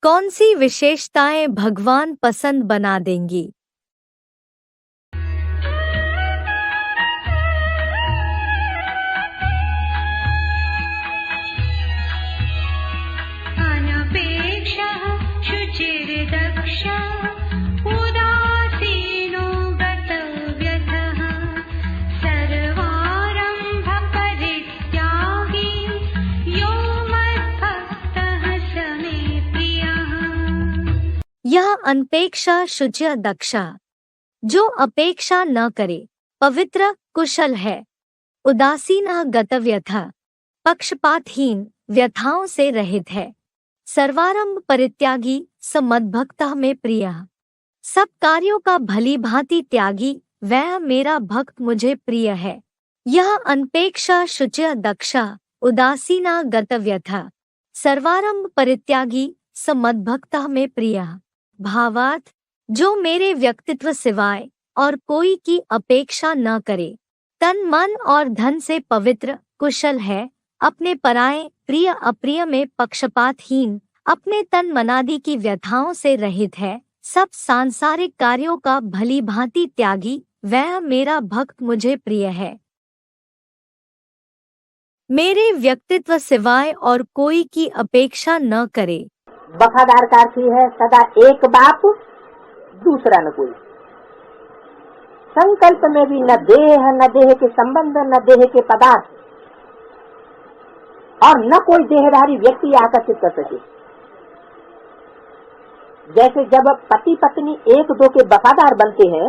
कौन सी विशेषताएं भगवान पसंद बना देंगी? अनपेक्षः शुचिर्दक्षः उदासीनो गतव्यथः सर्वारम्भपरित्यागी यो मद्भक्तः स मे प्रियः। यह अनपेक्षा शुचि दक्षा, जो अपेक्षा न करे, पवित्र कुशल है, उदासीन गतव्यथा, पक्षपातहीन व्यथाओं से रहित है, सर्वारंभ परित्यागी स मद्भक्तः में प्रिय, सब कार्यों का भली भांति त्यागी वह मेरा भक्त मुझे प्रिय है। यह अनपेक्षा शुचि दक्षा उदासीना गतव्यथा सर्वारंभ परित्यागी स मद्भक्तः में प्रिय। भावार्थ, जो मेरे व्यक्तित्व सिवाय और कोई की अपेक्षा न करे, तन मन और धन से पवित्र कुशल है, अपने पराये प्रिय अप्रिय में पक्षपातहीन, अपने तन मनादि की व्यथाओं से रहित है, सब सांसारिक कार्यों का भली भांति त्यागी वह मेरा भक्त मुझे प्रिय है। मेरे व्यक्तित्व सिवाय और कोई की अपेक्षा न करे। वफादार का अर्थ है सदा एक बाप दूसरा न कोई। संकल्प में भी न देह के संबंध, न देह के पदार्थ, और न कोई देहधारी व्यक्ति आकर्षित कर सके। जैसे जब पति पत्नी एक दो के वफादार बनते हैं,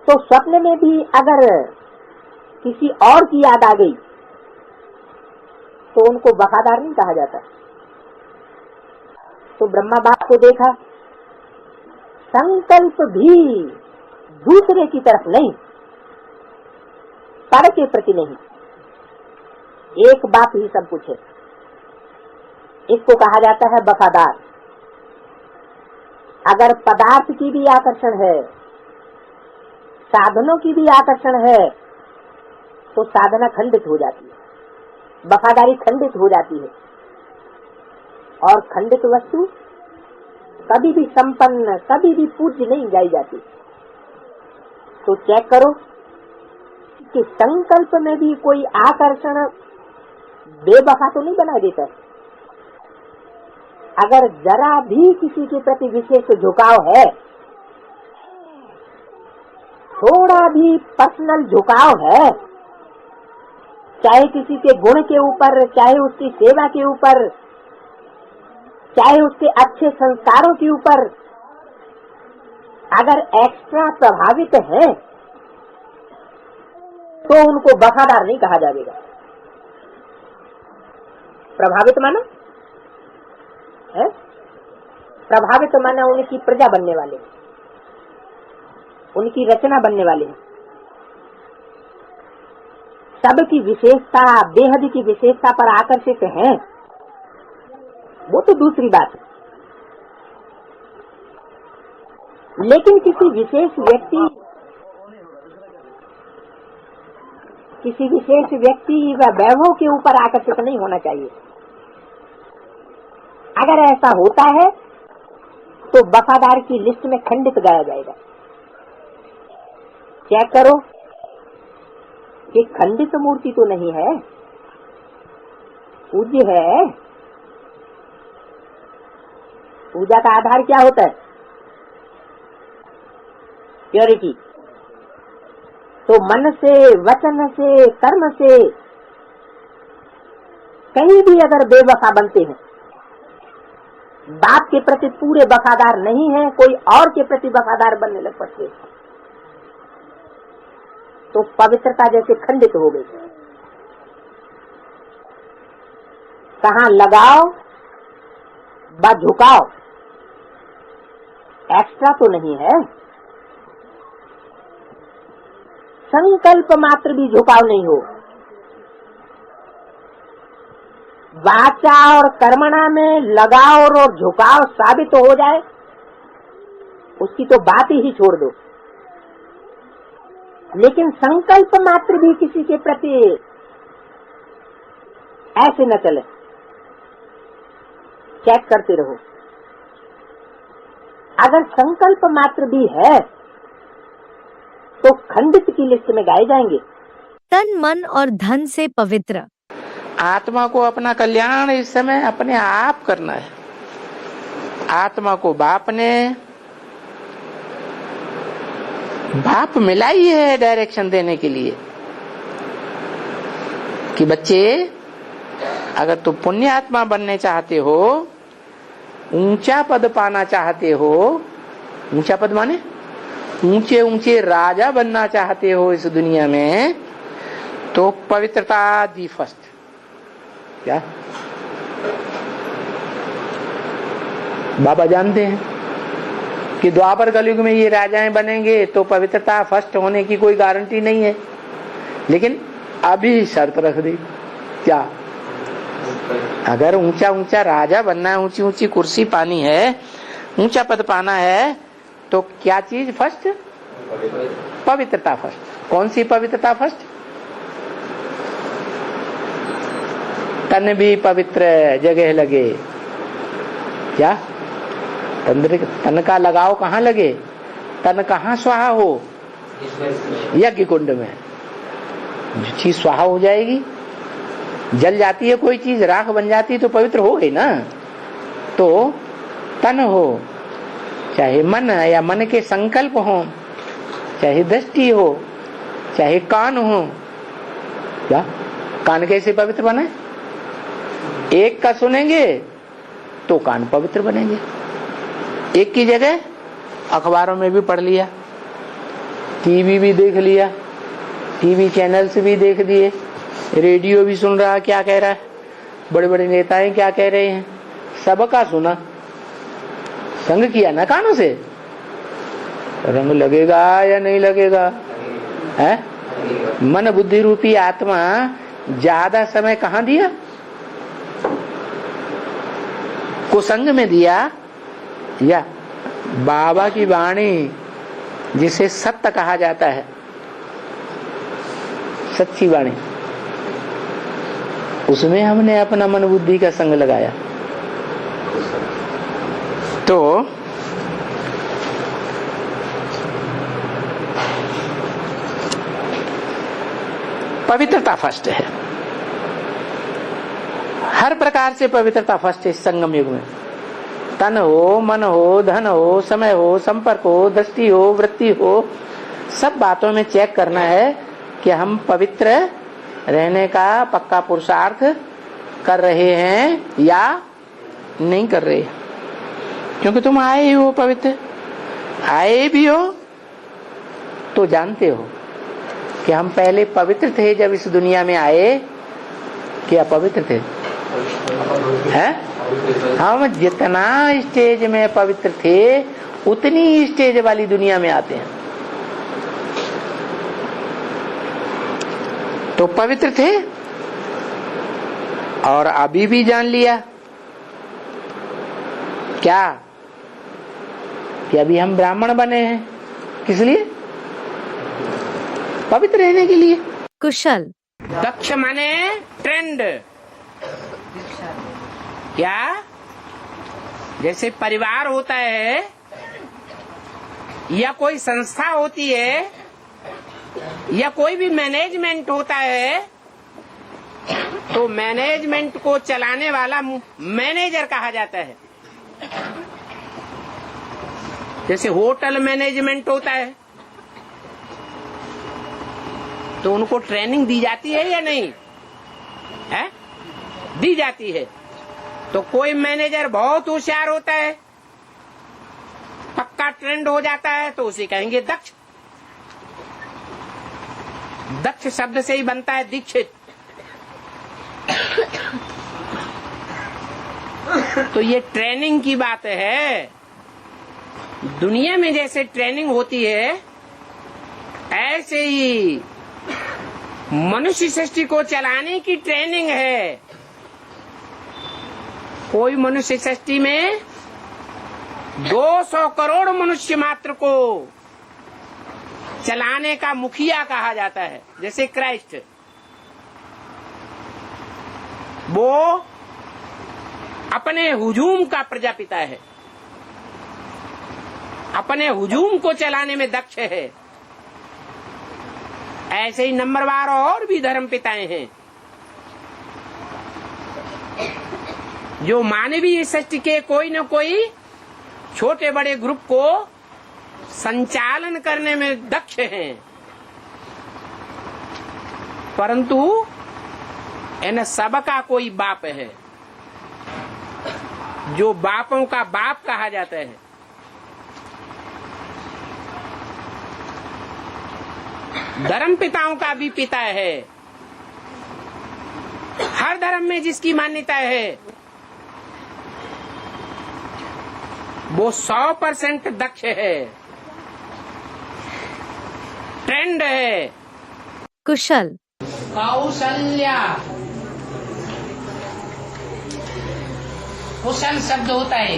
तो स्वप्न में भी अगर किसी और की याद आ गई तो उनको वफादार नहीं कहा जाता। तो ब्रह्मा बाप को देखा, संकल्प भी दूसरे की तरफ नहीं, पर के प्रति नहीं, एक बाप ही सब कुछ है। इसको कहा जाता है वफादार। अगर पदार्थ की भी आकर्षण है, साधनों की भी आकर्षण है, तो साधना खंडित हो जाती है, वफादारी खंडित हो जाती है। और खंडित वस्तु कभी भी संपन्न, कभी भी पूज्य नहीं गाई जाती। तो चेक करो कि संकल्प में भी कोई आकर्षण बेवफा तो नहीं बना देता। अगर जरा भी किसी के प्रति विशेष झुकाव है, थोड़ा भी पर्सनल झुकाव है, चाहे किसी के गुण के ऊपर, चाहे उसकी सेवा के ऊपर, चाहे उसके अच्छे संस्कारों के ऊपर, अगर एक्स्ट्रा प्रभावित है तो उनको वफादार नहीं कहा जाएगा। प्रभावित माना है, प्रभावित माना उनकी प्रजा बनने वाले, उनकी रचना बनने वाले हैं। सबकी विशेषता, बेहद की विशेषता पर आकर्षित हैं, वो तो दूसरी बात है। लेकिन किसी विशेष व्यक्ति व वैभव के ऊपर आकर्षित नहीं होना चाहिए। अगर ऐसा होता है तो वफादार की लिस्ट में खंडित गाया जाएगा। चेक करो कि खंडित मूर्ति तो नहीं है, पूज्य है। पूजा का आधार क्या होता है? प्योरिटी। तो मन से, वचन से, कर्म से कहीं भी अगर बेवफा बनते हैं, बाप के प्रति पूरे वफादार नहीं है, कोई और के प्रति वफादार बनने लग पड़ते, तो पवित्रता जैसे खंडित हो गई। कहाँ लगाव व झुकाव, एक्स्ट्रा तो नहीं है। संकल्प मात्र भी झुकाव नहीं हो, वाचा और कर्मणा में लगाव और झुकाव साबित हो जाए, उसकी तो बात ही छोड़ दो। लेकिन संकल्प मात्र भी किसी के प्रति ऐसे न चले, चेक करते रहो। अगर संकल्प मात्र भी है तो खंडित की लिस्ट में गाए जाएंगे। तन मन और धन से पवित्र। आत्मा को अपना कल्याण इस समय अपने आप करना है। आत्मा को बाप मिला ही है डायरेक्शन देने के लिए कि बच्चे, अगर तुम पुण्य आत्मा बनने चाहते हो, ऊंचा पद पाना चाहते हो, ऊंचा पद माने ऊंचे ऊंचे राजा बनना चाहते हो इस दुनिया में, तो पवित्रता दी फर्स्ट। क्या बाबा जानते हैं कि द्वापर कलयुग में ये राजाएं बनेंगे तो पवित्रता फर्स्ट होने की कोई गारंटी नहीं है, लेकिन अभी शर्त रख दी। क्या? अगर ऊंचा ऊंचा राजा बनना है, ऊंची ऊंची कुर्सी पानी है, ऊंचा पद पाना है, तो क्या चीज फर्स्ट? पवित्रता फर्स्ट। कौन सी पवित्रता फर्स्ट? तन भी पवित्र जगह लगे। क्या? तन का लगाव कहाँ लगे? तन कहाँ स्वाहा हो? यज्ञ कुंड में। जो चीज स्वाहा हो जाएगी, जल जाती है कोई चीज, राख बन जाती है, तो पवित्र हो गई ना। तो तन हो, चाहे मन या मन के संकल्प हो, चाहे दृष्टि हो, चाहे कान हो। क्या? कान कैसे पवित्र बने? एक का सुनेंगे तो कान पवित्र बनेंगे। एक की जगह अखबारों में भी पढ़ लिया, टीवी भी देख लिया, टीवी चैनल्स भी देख दिए, रेडियो भी सुन रहा क्या कह रहा है, बड़े बड़े नेताएं क्या कह रहे हैं, सबका सुना, संग किया ना कानों से। रंग लगेगा या नहीं लगेगा? है? मन बुद्धि रूपी आत्मा ज्यादा समय कहाँ दिया? कुसंग में दिया, या बाबा की वाणी जिसे सत्य कहा जाता है, सच्ची वाणी, उसमें हमने अपना मन बुद्धि का संग लगाया। तो पवित्रता फर्स्ट है, हर प्रकार से पवित्रता फर्स्ट है इस संगम युग में। तन हो, मन हो, धन हो, समय हो, संपर्क हो, दृष्टि हो, वृत्ति हो, सब बातों में चेक करना है कि हम पवित्र रहने का पक्का पुरुषार्थ कर रहे हैं या नहीं कर रहे। क्योंकि तुम आए ही हो पवित्र, आए भी हो तो जानते हो कि हम पहले पवित्र थे जब इस दुनिया में आए, कि अपवित्र थे। हैं? हम जितना स्टेज में पवित्र थे उतनी स्टेज वाली दुनिया में आते हैं। तो पवित्र थे और अभी भी जान लिया क्या कि अभी हम ब्राह्मण बने हैं। किस लिए? पवित्र रहने के लिए। कुशल। दक्ष माने ट्रेंड। क्या? जैसे परिवार होता है या कोई संस्था होती है या कोई भी मैनेजमेंट होता है, तो मैनेजमेंट को चलाने वाला मैनेजर कहा जाता है। जैसे होटल मैनेजमेंट होता है तो उनको ट्रेनिंग दी जाती है या नहीं है? दी जाती है। तो कोई मैनेजर बहुत होशियार होता है, पक्का ट्रेंड हो जाता है, तो उसे कहेंगे दक्ष। दक्ष शब्द से ही बनता है दीक्षित। तो ये ट्रेनिंग की बात है। दुनिया में जैसे ट्रेनिंग होती है, ऐसे ही मनुष्य सृष्टि को चलाने की ट्रेनिंग है। कोई मनुष्य सृष्टि में 200 करोड़ मनुष्य मात्र को चलाने का मुखिया कहा जाता है। जैसे क्राइस्ट, वो अपने हुजूम का प्रजापिता है, अपने हुजूम को चलाने में दक्ष है। ऐसे ही नंबरवार और भी धर्म पिताएं हैं जो मानवीय सृष्टि के कोई न कोई छोटे बड़े ग्रुप को संचालन करने में दक्ष हैं, परंतु इन सबका कोई बाप है जो बापों का बाप कहा जाता है। धर्म पिताओं का भी पिता है। हर धर्म में जिसकी मान्यता है वो 100% दक्ष है, ट्रेंड है। कुशल। कौशल्या, कुशल शब्द होता है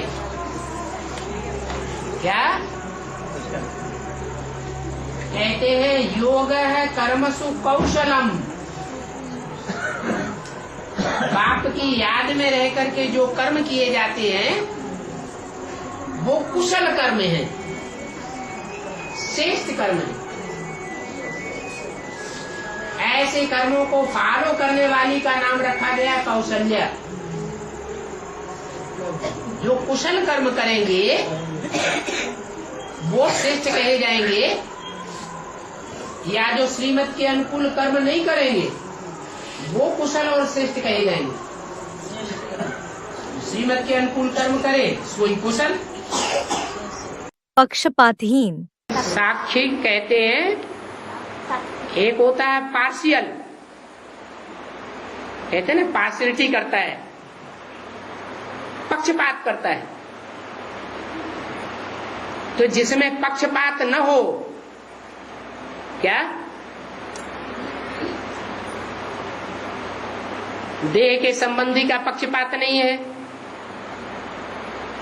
क्या? कहते हैं योग है कर्मसु कौशलम। बाप की याद में रह करके जो कर्म किए जाते हैं वो कुशल कर्म है, श्रेष्ठ कर्म है। ऐसे कर्मों को फॉलो करने वाली का नाम रखा गया कौशल्या। जो कुशल कर्म करेंगे वो श्रेष्ठ कहे जाएंगे, या जो श्रीमत के अनुकूल कर्म नहीं करेंगे वो कुशल और श्रेष्ठ कहे जाएंगे। श्रीमत के अनुकूल कर्म करे वही कुशल। पक्षपातहीन। साक्षी कहते हैं, एक होता है पार्शियल, कहते हैं ना पार्शियलिटी करता है, पक्षपात करता है। तो जिसमें पक्षपात न हो, क्या देह के संबंधी का पक्षपात नहीं है,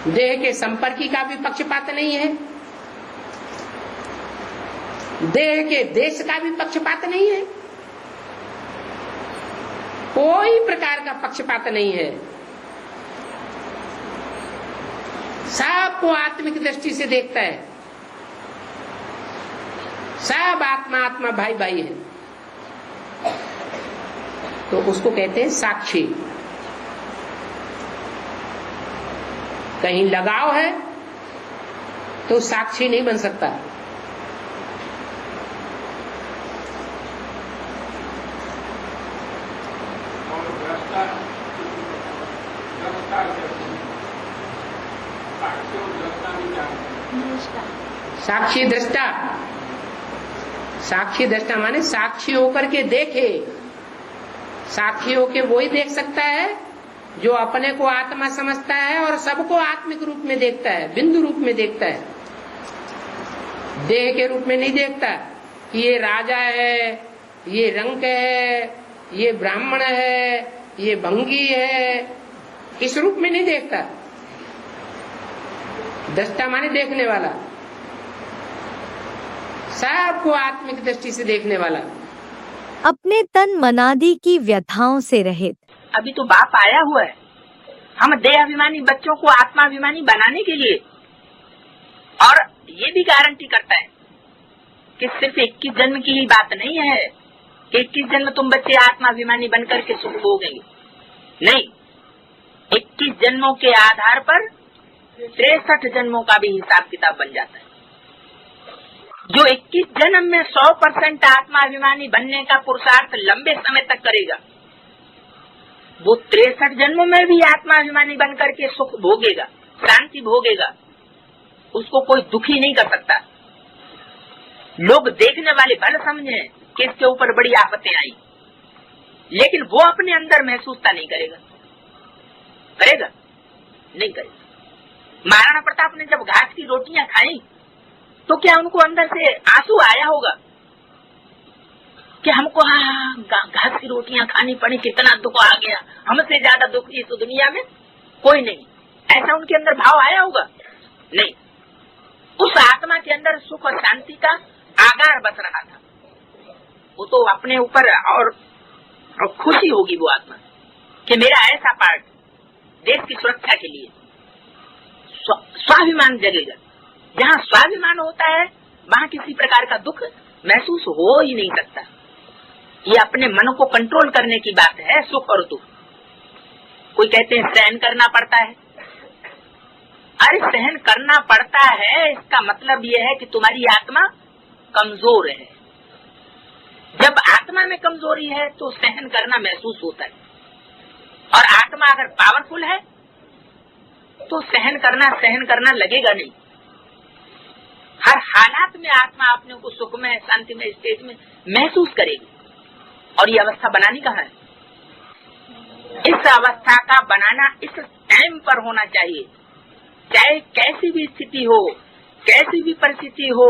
देह के संपर्की का भी पक्षपात नहीं है, देह के देश का भी पक्षपात नहीं है, कोई प्रकार का पक्षपात नहीं है। सबको आत्मिक दृष्टि से देखता है, सब आत्मा आत्मा भाई भाई है, तो उसको कहते हैं साक्षी। कहीं लगाव है तो साक्षी नहीं बन सकता। साक्षी दृष्टा, साक्षी दृष्टा माने साक्षी होकर के देखे। साक्षी होकर वही देख सकता है जो अपने को आत्मा समझता है और सबको आत्मिक रूप में देखता है, बिंदु रूप में देखता है, देह के रूप में नहीं देखता कि ये राजा है, ये रंक है, ये ब्राह्मण है, ये भंगी है, इस रूप में नहीं देखता। दृष्टा माने देखने वाला, सबको आत्मिक दृष्टि से देखने वाला। अपने तन मनादि की व्यथाओं से रहित। अभी तो बाप आया हुआ है हम देहाभिमानी बच्चों को आत्माभिमानी बनाने के लिए, और ये भी गारंटी करता है कि सिर्फ 21 जन्म की ही बात नहीं है कि 21 जन्म तुम बच्चे आत्माभिमानी बनकर के सुख भोगेंगे। नहीं, 21 जन्मों के आधार पर 63 जन्मों का भी हिसाब किताब बन जाता है। जो 21 जन्म में 100% आत्माभिमानी बनने का पुरुषार्थ लंबे समय तक करेगा, वो 63 जन्मों में भी आत्माभिमानी बनकर के सुख भोगेगा, शांति भोगेगा, उसको कोई दुखी नहीं कर सकता। लोग देखने वाले भले समझे कि इसके ऊपर बड़ी आफतें आई, लेकिन वो अपने अंदर महसूसता नहीं करेगा। करेगा? नहीं करेगा। महाराणा प्रताप ने जब घास की रोटियां खाई तो क्या उनको अंदर से आंसू आया होगा कि हमको घास की रोटियां खानी पड़ी, कितना दुख आ गया, हमसे ज्यादा दुख इस दुनिया में कोई नहीं, ऐसा उनके अंदर भाव आया होगा? नहीं। उस आत्मा के अंदर सुख और शांति का आगार बस रहा था। वो तो अपने ऊपर और खुशी होगी वो आत्मा कि मेरा ऐसा पार्ट, देश की सुरक्षा के लिए स्वाभिमान जगेगा। जहाँ स्वाभिमान होता है वहाँ किसी प्रकार का दुख महसूस हो ही नहीं सकता। ये अपने मन को कंट्रोल करने की बात है, सुख और दुख। कोई कहते हैं सहन करना पड़ता है। अरे सहन करना पड़ता है, इसका मतलब यह है कि तुम्हारी आत्मा कमजोर है। जब आत्मा में कमजोरी है तो सहन करना महसूस होता है, और आत्मा अगर पावरफुल है तो सहन करना लगेगा नहीं। हर हालात में आत्मा अपने को सुख में, शांति में, स्टेज में महसूस करेगी। और ये अवस्था बनानी कहाँ है? इस अवस्था का बनाना इस टाइम पर होना चाहिए। चाहे कैसी भी स्थिति हो, कैसी भी परिस्थिति हो,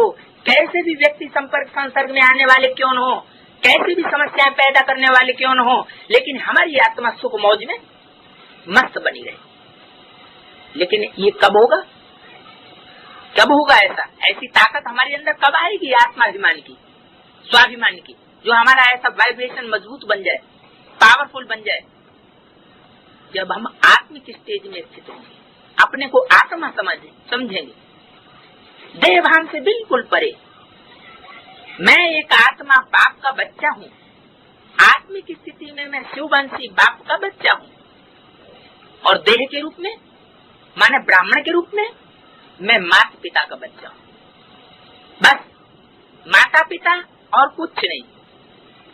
कैसे भी व्यक्ति संसर्ग में आने वाले क्यों न हो, कैसी भी समस्याएं पैदा करने वाले क्यों न हो, लेकिन हमारी आत्मा सुख मौज में मस्त बनी रहे। लेकिन ये कब होगा? कब होगा ऐसी ताकत हमारे अंदर कब आएगी? आत्माभिमान की, स्वाभिमान की, जो हमारा ऐसा वाइब्रेशन मजबूत बन जाए, पावरफुल बन जाए। जब हम आत्मिक स्टेज में स्थित होंगे, अपने को आत्मा समझेंगे, देहभान से बिल्कुल परे। मैं एक आत्मा बाप का बच्चा हूँ। आत्मिक स्थिति में मैं शिववंशी बाप का बच्चा हूँ, और देह के रूप में माने ब्राह्मण के रूप में मैं माता पिता का बच्चा हूँ। बस माता पिता और कुछ नहीं,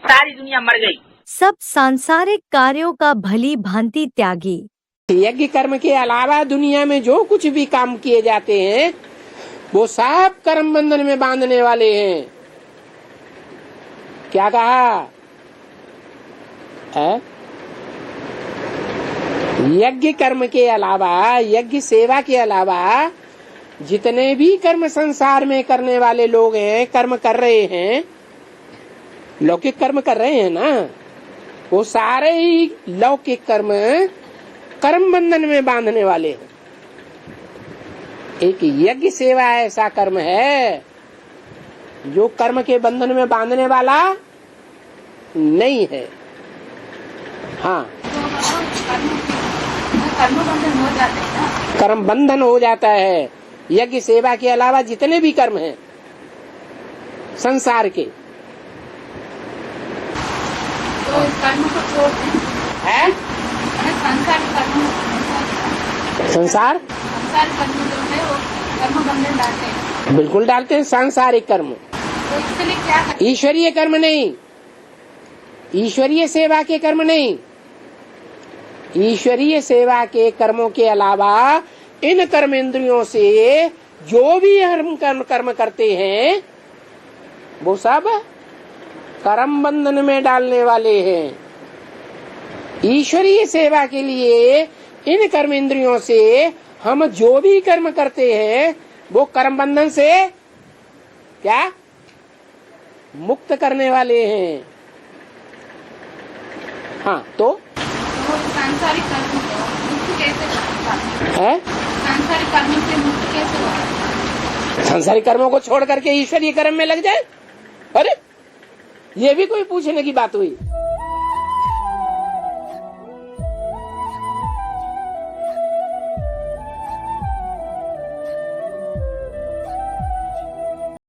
सारी दुनिया मर गई। सब सांसारिक कार्यों का भली भांति त्यागी। यज्ञ कर्म के अलावा दुनिया में जो कुछ भी काम किए जाते हैं वो सब कर्म बंधन में बांधने वाले हैं। क्या कहा है? यज्ञ कर्म के अलावा, यज्ञ सेवा के अलावा जितने भी कर्म संसार में करने वाले लोग हैं, कर्म कर रहे हैं, लौकिक कर्म कर रहे हैं ना, वो सारे ही लौकिक कर्म बंधन में बांधने वाले हैं। एक यज्ञ सेवा ऐसा कर्म है जो कर्म के बंधन में बांधने वाला नहीं है। हाँ, कर्म बंधन हो जाता है। यज्ञ सेवा के अलावा जितने भी कर्म हैं संसार के, तो इस कर्म को छोड़ दें है संसार कर्म जो है वो कर्म बंधन डालते हैं। बिल्कुल डालते हैं। सांसारिक कर्म, तो इसके लिए क्या करें? ईश्वरीय कर्म नहीं, ईश्वरीय सेवा के कर्म नहीं। ईश्वरीय सेवा के कर्मों के अलावा इन कर्म इंद्रियों से जो भी हम कर्म करते हैं वो सब कर्म बंधन में डालने वाले हैं। ईश्वरीय सेवा के लिए इन कर्म इंद्रियों से हम जो भी कर्म करते हैं वो कर्म बंधन से क्या मुक्त करने वाले हैं। हाँ, तो सांसारिक कर्म से मुक्त कैसे है? सांसारिक कर्म से मुक्त कैसे होगा? सांसारिक कर्मों को छोड़ करके ईश्वरीय कर्म में लग जाए? अरे ये भी कोई पूछने की बात हुई?